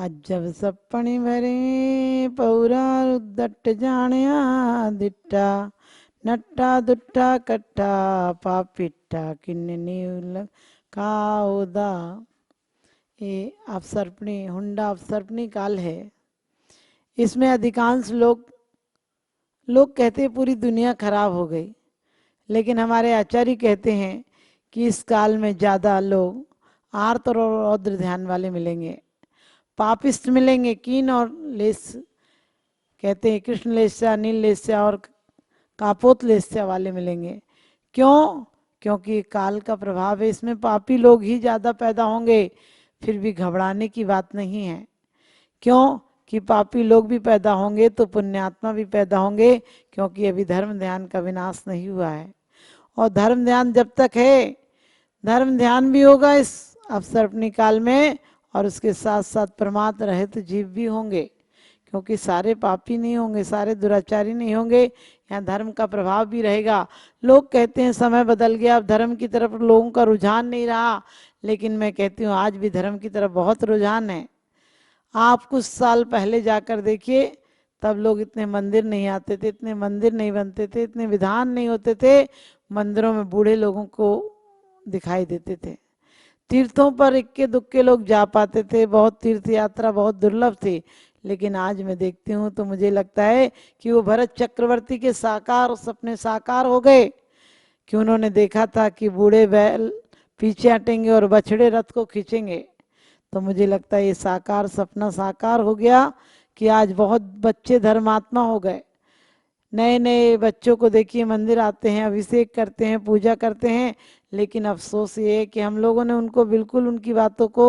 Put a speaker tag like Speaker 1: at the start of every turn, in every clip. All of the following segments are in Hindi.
Speaker 1: अजब सपनी भरे पौरा उद्दट जानिया दिट्टा नट्टा दुट्टा कट्टा पापिट्टा किन्नी काउदा। ये अवसर्पणी हुंडा अवसर्पणी काल है। इसमें अधिकांश लोग कहते हैं पूरी दुनिया खराब हो गई, लेकिन हमारे आचार्य कहते हैं कि इस काल में ज़्यादा लोग आर्त और रौद्र ध्यान वाले मिलेंगे, पापिस्ट मिलेंगे, कीन और लेस, कहते हैं कृष्ण लेस्या, नील लेस्या और कापोत लेस्या वाले मिलेंगे। क्यों? क्योंकि काल का प्रभाव है, इसमें पापी लोग ही ज़्यादा पैदा होंगे। फिर भी घबराने की बात नहीं है। क्यों कि पापी लोग भी पैदा होंगे तो पुण्यात्मा भी पैदा होंगे, क्योंकि अभी धर्म ध्यान का विनाश नहीं हुआ है। और धर्म ध्यान जब तक है, धर्म ध्यान भी होगा इस अवसर्पणी काल में, और उसके साथ साथ परमात्मा रहित जीव भी होंगे, क्योंकि सारे पापी नहीं होंगे, सारे दुराचारी नहीं होंगे। यहाँ धर्म का प्रभाव भी रहेगा। लोग कहते हैं समय बदल गया, अब धर्म की तरफ लोगों का रुझान नहीं रहा, लेकिन मैं कहती हूँ आज भी धर्म की तरफ बहुत रुझान है। आप कुछ साल पहले जाकर देखिए, तब लोग इतने मंदिर नहीं आते थे, इतने मंदिर नहीं बनते थे, इतने विधान नहीं होते थे, मंदिरों में बूढ़े लोगों को दिखाई देते थे। तीर्थों पर इक्के दुक्के लोग जा पाते थे, बहुत तीर्थ यात्रा बहुत दुर्लभ थी। लेकिन आज मैं देखती हूँ तो मुझे लगता है कि वो भरत चक्रवर्ती के साकार सपने साकार हो गए, कि उन्होंने देखा था कि बूढ़े बैल पीछे हटेंगे और बछड़े रथ को खींचेंगे। तो मुझे लगता है ये साकार सपना साकार हो गया कि आज बहुत बच्चे धर्मात्मा हो गए। नए नए बच्चों को देखिए, मंदिर आते हैं, अभिषेक करते हैं, पूजा करते हैं, लेकिन अफसोस ये है कि हम लोगों ने उनको बिल्कुल, उनकी बातों को,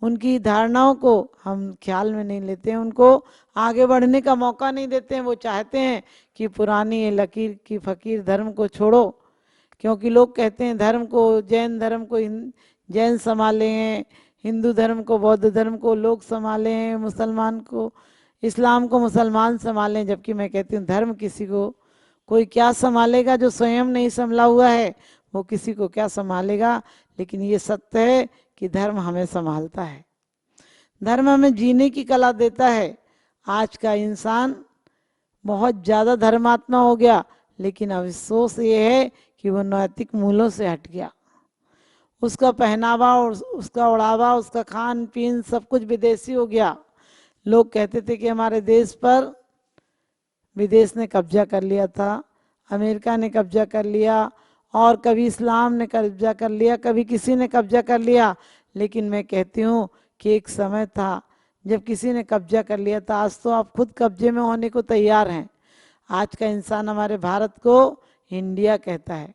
Speaker 1: उनकी धारणाओं को हम ख्याल में नहीं लेते हैं, उनको आगे बढ़ने का मौका नहीं देते हैं। वो चाहते हैं कि पुरानी ये लकीर की फकीर धर्म को छोड़ो, क्योंकि लोग कहते हैं धर्म को, जैन धर्म को जैन संभाले हैं, हिंदू धर्म को, बौद्ध धर्म को लोग संभाले हैं, मुसलमान को, इस्लाम को मुसलमान संभाले हैं। जबकि मैं कहती हूँ धर्म किसी को कोई क्या संभालेगा, जो स्वयं नहीं संभला हुआ है वो किसी को क्या संभालेगा। लेकिन ये सत्य है कि धर्म हमें संभालता है, धर्म हमें जीने की कला देता है। आज का इंसान बहुत ज़्यादा धर्मात्मा हो गया, लेकिन अफसोस ये है कि वो नैतिक मूल्यों से हट गया। उसका पहनावा और उसका ओढ़ावा, उसका खान पीन सब कुछ विदेशी हो गया। लोग कहते थे कि हमारे देश पर विदेश ने कब्जा कर लिया था, अमेरिका ने कब्जा कर लिया, और कभी इस्लाम ने कब्जा कर लिया, कभी किसी ने कब्जा कर लिया। लेकिन मैं कहती हूँ कि एक समय था जब किसी ने कब्जा कर लिया था, आज तो आप खुद कब्जे में होने को तैयार हैं। आज का इंसान हमारे भारत को इंडिया कहता है।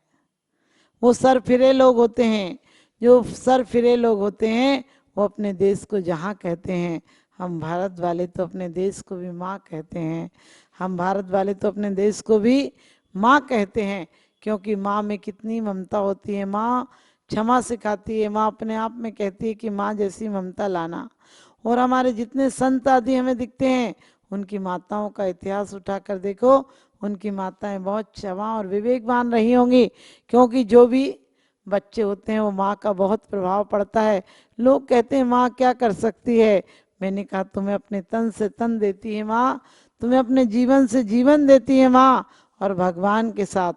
Speaker 1: वो सर फिरे लोग होते हैं, जो सर फिरे लोग होते हैं वो अपने देश को जहाँ कहते हैं। हम भारत वाले तो अपने देश को भी माँ कहते हैं, हम भारत वाले तो अपने देश को भी माँ कहते हैं, क्योंकि माँ में कितनी ममता होती है। माँ क्षमा सिखाती है, माँ अपने आप में कहती है कि माँ जैसी ममता लाना। और हमारे जितने संत आदि हमें दिखते हैं, उनकी माताओं का इतिहास उठाकर देखो, उनकी माताएं बहुत क्षमा और विवेकवान रही होंगी, क्योंकि जो भी बच्चे होते हैं वो माँ का बहुत प्रभाव पड़ता है। लोग कहते हैं माँ क्या कर सकती है, मैंने कहा तुम्हें अपने तन से तन देती है माँ, तुम्हें अपने जीवन से जीवन देती है माँ। और भगवान के साथ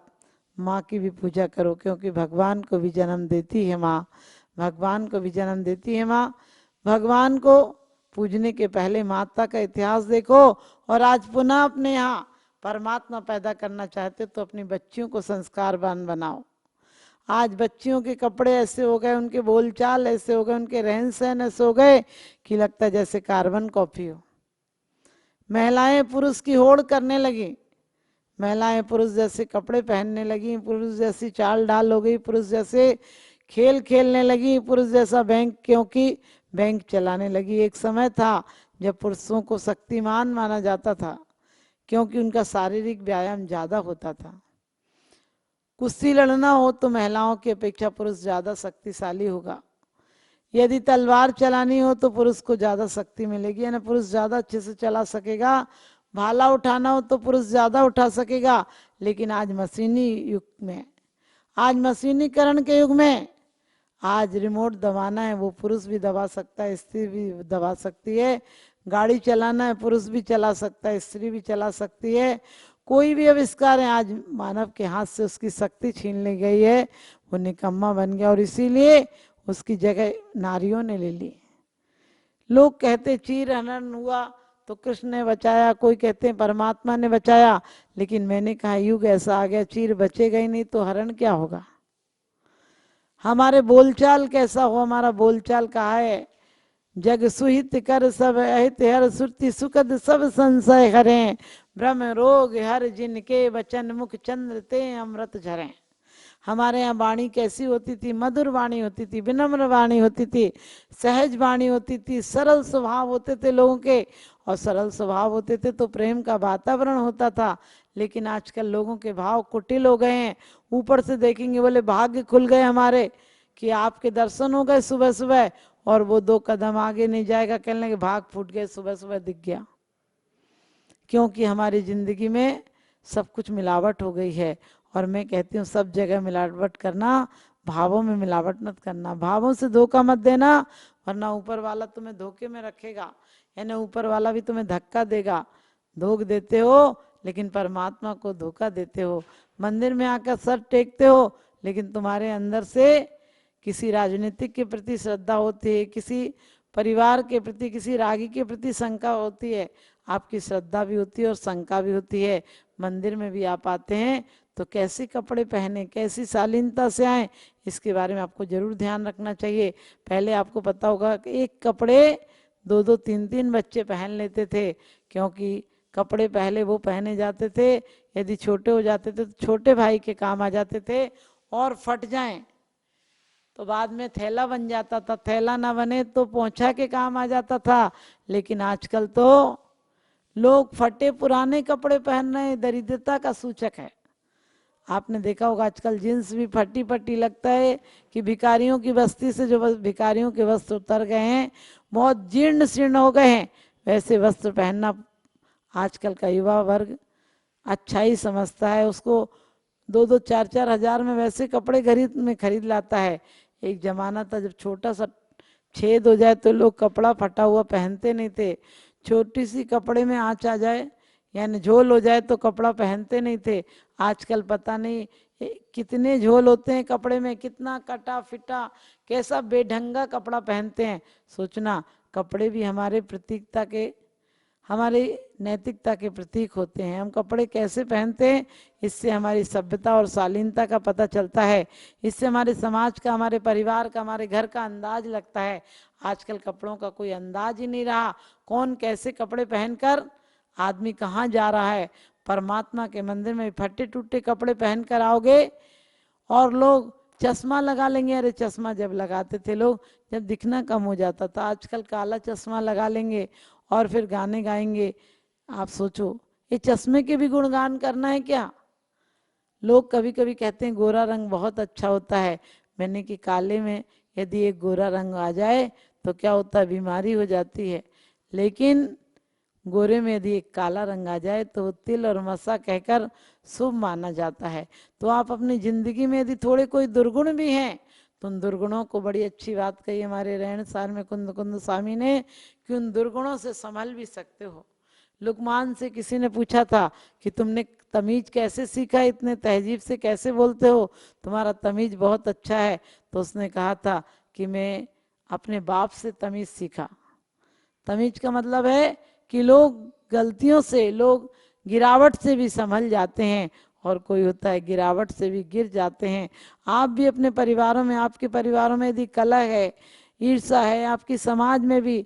Speaker 1: माँ की भी पूजा करो, क्योंकि भगवान को भी जन्म देती है माँ, भगवान को भी जन्म देती है माँ। भगवान को पूजने के पहले माता का इतिहास देखो। और आज पुनः अपने यहाँ परमात्मा पैदा करना चाहते तो अपनी बच्चियों को संस्कारवान बनाओ। आज बच्चियों के कपड़े ऐसे हो गए, उनके बोलचाल ऐसे हो गए, उनके रहन सहन ऐसे हो गए कि लगता है जैसे कार्बन कॉपी हो। महिलाएं पुरुष की होड़ करने लगी, महिलाएं पुरुष जैसे कपड़े पहनने लगी, पुरुष जैसी चाल ढाल हो गई, पुरुष जैसे खेल खेलने लगी, पुरुष जैसा बैंक, क्योंकि बैंक चलाने लगी। एक समय था जब पुरुषों को शक्तिमान माना जाता था, क्योंकि उनका शारीरिक व्यायाम ज़्यादा होता था। कुश्ती लड़ना हो तो महिलाओं की अपेक्षा पुरुष ज़्यादा शक्तिशाली होगा। यदि तलवार चलानी हो तो पुरुष को ज़्यादा शक्ति मिलेगी, यानी पुरुष ज़्यादा अच्छे से चला सकेगा। भाला उठाना हो तो पुरुष ज़्यादा उठा सकेगा। लेकिन आज मशीनी युग में, आज मशीनीकरण के युग में आज रिमोट दबाना है, वो पुरुष भी दबा सकता है, स्त्री भी दबा सकती है। गाड़ी चलाना है, पुरुष भी चला सकता है, स्त्री भी चला सकती है। कोई भी आविष्कार है, आज मानव के हाथ से उसकी शक्ति छीन ली गई है, वो निकम्मा बन गया और इसीलिए उसकी जगह नारियों ने ले ली। लोग कहते चीर हनन हुआ तो कृष्ण ने बचाया, कोई कहते हैं परमात्मा ने बचाया, लेकिन मैंने कहा युग ऐसा आ गया चीर बचेगा ही नहीं तो हरण क्या होगा। हमारे बोलचाल कैसा हो, हमारा बोलचाल कहा है, जग सुहित कर सब अहित हर सुरति सुखद सब संशय हरें, भ्रम रोग हर जिनके वचन मुख चंद्र ते अमृत झरें। हमारे यहाँ वाणी कैसी होती थी, मधुर वाणी होती थी, विनम्र वाणी होती थी, सहज वाणी होती थी, सरल स्वभाव होते थे लोगों के, और सरल स्वभाव होते थे तो प्रेम का वातावरण होता था। लेकिन आजकल लोगों के भाव कुटिल हो गए हैं। ऊपर से देखेंगे बोले भाग्य खुल गए हमारे कि आपके दर्शन हो गए सुबह सुबह, और वो 2 कदम आगे नहीं जाएगा, कहने लगे भाग फूट गए, सुबह सुबह दिख गया। क्योंकि हमारी जिंदगी में सब कुछ मिलावट हो गई है। और मैं कहती हूँ सब जगह मिलावट करना, भावों में मिलावट मत करना, भावों से धोखा मत देना, वरना ऊपर वाला तुम्हें धोखे में रखेगा, यानी ऊपर वाला भी तुम्हें धक्का देगा। धोख देते हो लेकिन परमात्मा को धोखा देते हो। मंदिर में आकर सर टेकते हो लेकिन तुम्हारे अंदर से किसी राजनीतिक के प्रति श्रद्धा होती है, किसी परिवार के प्रति, किसी रागी के प्रति शंका होती है। आपकी श्रद्धा भी होती है और शंका भी होती है। मंदिर में भी आप आते हैं तो कैसे कपड़े पहने, कैसी शालीनता से आए, इसके बारे में आपको जरूर ध्यान रखना चाहिए। पहले आपको पता होगा कि एक कपड़े 2-2 3-3 बच्चे पहन लेते थे, क्योंकि कपड़े पहले वो पहने जाते थे, यदि छोटे हो जाते थे तो छोटे भाई के काम आ जाते थे, और फट जाएं तो बाद में थैला बन जाता था, थैला ना बने तो पोंछा के काम आ जाता था। लेकिन आजकल तो लोग फटे पुराने कपड़े पहन रहे हैं, दरिद्रता का सूचक है। आपने देखा होगा आजकल जींस भी फटी फटी लगता है कि भिखारियों की बस्ती से जो भिखारियों के वस्त्र उतर गए हैं, बहुत जीर्ण शीर्ण हो गए हैं, वैसे वस्त्र पहनना आजकल का युवा वर्ग अच्छा ही समझता है। उसको 2-2 4-4 हजार में वैसे कपड़े खरीद लाता है। एक जमाना था जब छोटा सा छेद हो जाए तो लोग कपड़ा फटा हुआ पहनते नहीं थे, छोटी सी कपड़े में आँच आ जाए यानी झोल हो जाए तो कपड़ा पहनते नहीं थे। आजकल पता नहीं कितने झोल होते हैं कपड़े में, कितना कटा फिटा कैसा बेढंगा कपड़ा पहनते हैं। सोचना कपड़े भी हमारे प्रतीकता के, हमारे नैतिकता के प्रतीक होते हैं। हम कपड़े कैसे पहनते हैं इससे हमारी सभ्यता और शालीनता का पता चलता है, इससे हमारे समाज का, हमारे परिवार का, हमारे घर का अंदाज लगता है। आजकल कपड़ों का कोई अंदाज ही नहीं रहा, कौन कैसे कपड़े पहनकर आदमी कहाँ जा रहा है। परमात्मा के मंदिर में फटे टूटे कपड़े पहनकर आओगे और लोग चश्मा लगा लेंगे। अरे चश्मा जब लगाते थे लोग जब दिखना कम हो जाता था, आजकल काला चश्मा लगा लेंगे और फिर गाने गाएंगे। आप सोचो ये चश्मे के भी गुणगान करना है क्या। लोग कभी कभी कहते हैं गोरा रंग बहुत अच्छा होता है, मैंने कि काले में यदि एक गोरा रंग आ जाए तो क्या होता है, बीमारी हो जाती है। लेकिन गोरे में यदि एक काला रंग आ जाए तो तिल और मसा कहकर शुभ माना जाता है। तो आप अपनी जिंदगी में यदि थोड़े कोई दुर्गुण भी हैं तो उन दुर्गुणों को, बड़ी अच्छी बात कही हमारे रहन सहन में कुंद कुंद स्वामी ने, कि उन दुर्गुणों से संभल भी सकते हो। लुकमान से किसी ने पूछा था कि तुमने तमीज कैसे सीखा, इतने तहजीब से कैसे बोलते हो, तुम्हारा तमीज बहुत अच्छा है। तो उसने कहा था कि मैं अपने बाप से तमीज सीखा। तमीज का मतलब है कि लोग गलतियों से, लोग गिरावट से भी संभल जाते हैं, और कोई होता है गिरावट से भी गिर जाते हैं। आप भी अपने परिवारों में, आपके परिवारों में यदि कलह है, ईर्ष्या है, आपकी समाज में भी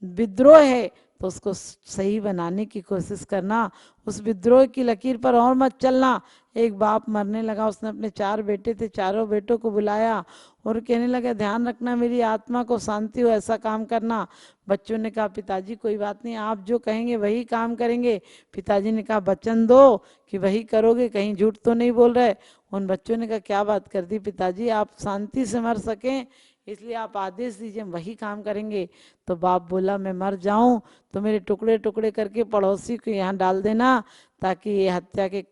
Speaker 1: विद्रोह है तो उसको सही बनाने की कोशिश करना, उस विद्रोह की लकीर पर और मत चलना। एक बाप मरने लगा, उसने अपने 4 बेटे थे, चारों बेटों को बुलाया और कहने लगा ध्यान रखना मेरी आत्मा को शांति हो, ऐसा काम करना। बच्चों ने कहा पिताजी कोई बात नहीं, आप जो कहेंगे वही काम करेंगे। पिताजी ने कहा वचन दो कि वही करोगे, कहीं झूठ तो नहीं बोल रहे। उन बच्चों ने कहा क्या बात कर दी पिताजी, आप शांति से मर सकें इसलिए आप आदेश दीजिए, हम वही काम करेंगे। तो बाप बोला मैं मर जाऊं तो मेरे टुकड़े टुकड़े करके पड़ोसी को यहाँ डाल देना, ताकि ये हत्या के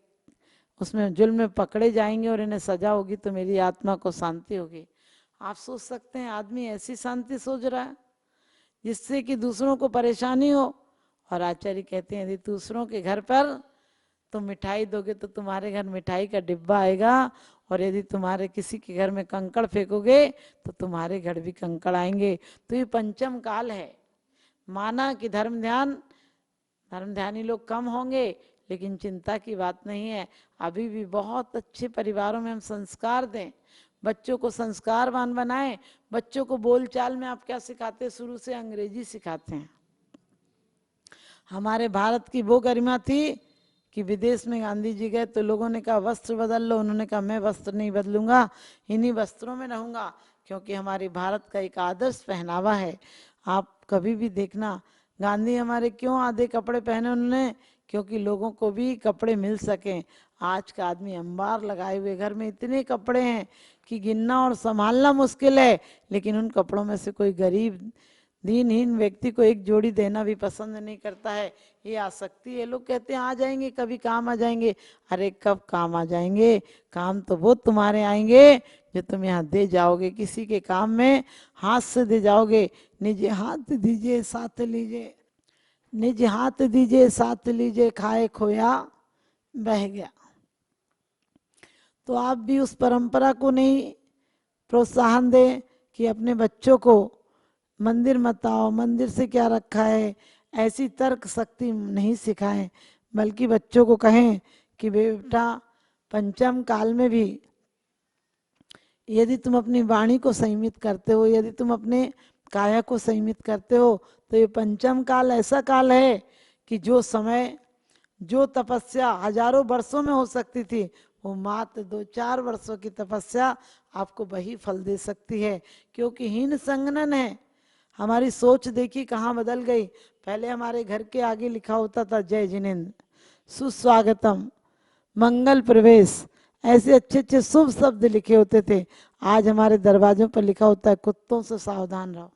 Speaker 1: उसमें जुल्म में पकड़े जाएंगे और इन्हें सजा होगी तो मेरी आत्मा को शांति होगी। आप सोच सकते हैं आदमी ऐसी शांति सोच रहा है जिससे कि दूसरों को परेशानी हो। और आचार्य कहते हैं यदि दूसरों के घर पर तुम मिठाई दोगे तो तुम्हारे घर मिठाई का डिब्बा आएगा, और यदि तुम्हारे किसी के घर में कंकड़ फेंकोगे तो तुम्हारे घर भी कंकड़ आएंगे। तो ये पंचम काल है। माना कि धर्म ध्यानी लोग कम होंगे, लेकिन चिंता की बात नहीं है। अभी भी बहुत अच्छे परिवारों में हम संस्कार दें, बच्चों को संस्कारवान बनाएं। बच्चों को बोलचाल में आप क्या सिखाते हैं? शुरू से अंग्रेजी सिखाते हैं। हमारे भारत की वो गरिमा थी कि विदेश में गांधी जी गए तो लोगों ने कहा वस्त्र बदल लो, उन्होंने कहा मैं वस्त्र नहीं बदलूंगा, इन्हीं वस्त्रों में रहूंगा, क्योंकि हमारे भारत का एक आदर्श पहनावा है। आप कभी भी देखना गांधी हमारे क्यों आधे कपड़े पहने उन्होंने? क्योंकि लोगों को भी कपड़े मिल सकें। आज का आदमी अंबार लगाए हुए घर में इतने कपड़े हैं कि गिनना और संभालना मुश्किल है, लेकिन उन कपड़ों में से कोई गरीब दीनहीन व्यक्ति को एक जोड़ी देना भी पसंद नहीं करता है। ये आसक्ति है। लोग कहते हैं आ जाएंगे कभी काम आ जाएंगे। अरे कब काम आ जाएंगे? काम तो वो तुम्हारे आएंगे जो तुम यहाँ दे जाओगे। किसी के काम में हाथ से दे जाओगे। निज हाथ दीजिए साथ लीजिए, निज हाथ दीजिए साथ लीजिए, खाए खोया बह गया। तो आप भी उस परंपरा को नहीं प्रोत्साहन दें कि अपने बच्चों को मंदिर मत आओ, मंदिर से क्या रखा है, ऐसी तर्क शक्ति नहीं सिखाएं, बल्कि बच्चों को कहें कि बेटा पंचम काल में भी यदि तुम अपनी वाणी को संयमित करते हो, यदि तुम अपने काया को संयमित करते हो, तो ये पंचम काल ऐसा काल है कि जो समय जो तपस्या हजारों वर्षों में हो सकती थी, वो मात्र 2-4 वर्षों की तपस्या आपको वही फल दे सकती है। क्योंकि हीन संगनन है। हमारी सोच देखी कहाँ बदल गई। पहले हमारे घर के आगे लिखा होता था जय जिनेन्द्र, सुस्वागतम, मंगल प्रवेश, ऐसे अच्छे अच्छे शुभ शब्द लिखे होते थे। आज हमारे दरवाजों पर लिखा होता है कुत्तों से सावधान रहो।